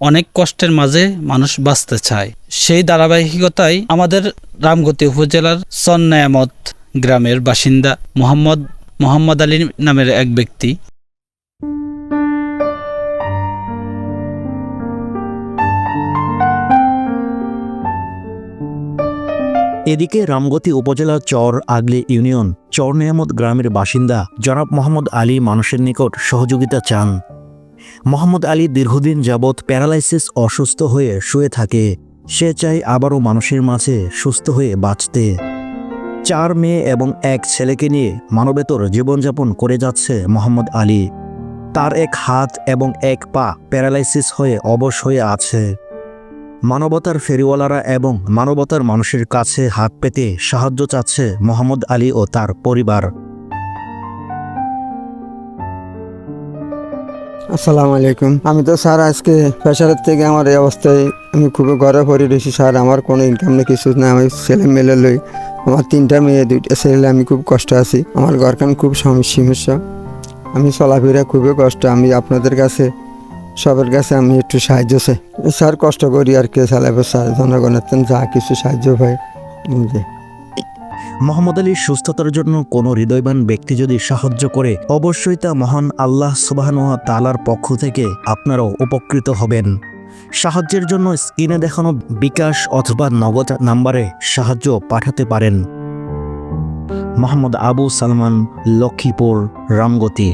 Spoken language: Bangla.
অনেক কষ্টের মাঝে মানুষ বাঁচতে চায়। সেই ধারাবাহিকতায় আমাদের রামগতি উপজেলার চরনেয়ামত গ্রামের বাসিন্দা মোহাম্মদ আলী নামের এক ব্যক্তি এদিকে রামগতি উপজেলার চর আগলি ইউনিয়ন চরনেয়ামত গ্রামের বাসিন্দা জনাব মোহাম্মদ আলী মানুষের নিকট সহযোগিতা চান। মোহাম্মদ আলী দীর্ঘদিন যাবৎ প্যারালাইসিস অসুস্থ হয়ে শুয়ে থাকে। সে চায় আবারও মানুষের মাঝে সুস্থ হয়ে বাঁচতে। 4 মেয়ে এবং 1 ছেলেকে নিয়ে মানবেতর জীবনযাপন করে যাচ্ছে মোহাম্মদ আলী। তার 1 হাত এবং 1 পা প্যারালাইসিস হয়ে অবশ হয়ে আছে। মানবতার ফেরিওয়ালারা এবং মানবতার মানুষের কাছে হাত পেতে সাহায্য চাচ্ছে মোহাম্মদ আলী ও তার পরিবার। আসসালামু আলাইকুম। আমি তো স্যার আজকে প্রেশারের থেকে আমার এই অবস্থায় আমি খুবই ঘরে পড়ে রয়েছি স্যার। আমার কোনো ইনকাম নেই, কিছু না। আমি ছেলে মেলে লই, আমার 3টা মেয়ে 2টা ছেলে। আমি খুব কষ্ট আছি, আমার ঘরখান খুব সমস্যা। আমি চলাফেরা খুবই কষ্ট। আমি আপনাদের কাছে সবার কাছে আমি একটু সাহায্য চাই স্যার। কষ্ট করি আর কে চালাবো স্যার, জনগণের যা কিছু সাহায্য পাই। মোহাম্মদ আলীর সুস্থতার জন্য কোনো হৃদয়বান ব্যক্তি যদি সাহায্য করে, অবশ্যই তা মহান আল্লাহ সুবহানাহু ওয়া তাআলার পক্ষ থেকে আপনারাও উপকৃত হবেন। সাহায্যের জন্য স্ক্রিনে দেখানো বিকাশ অথবা নগদ নাম্বারে সাহায্য পাঠাতে পারেন। মোহাম্মদ আবু সালমান, লক্ষ্মীপুর, রামগতি।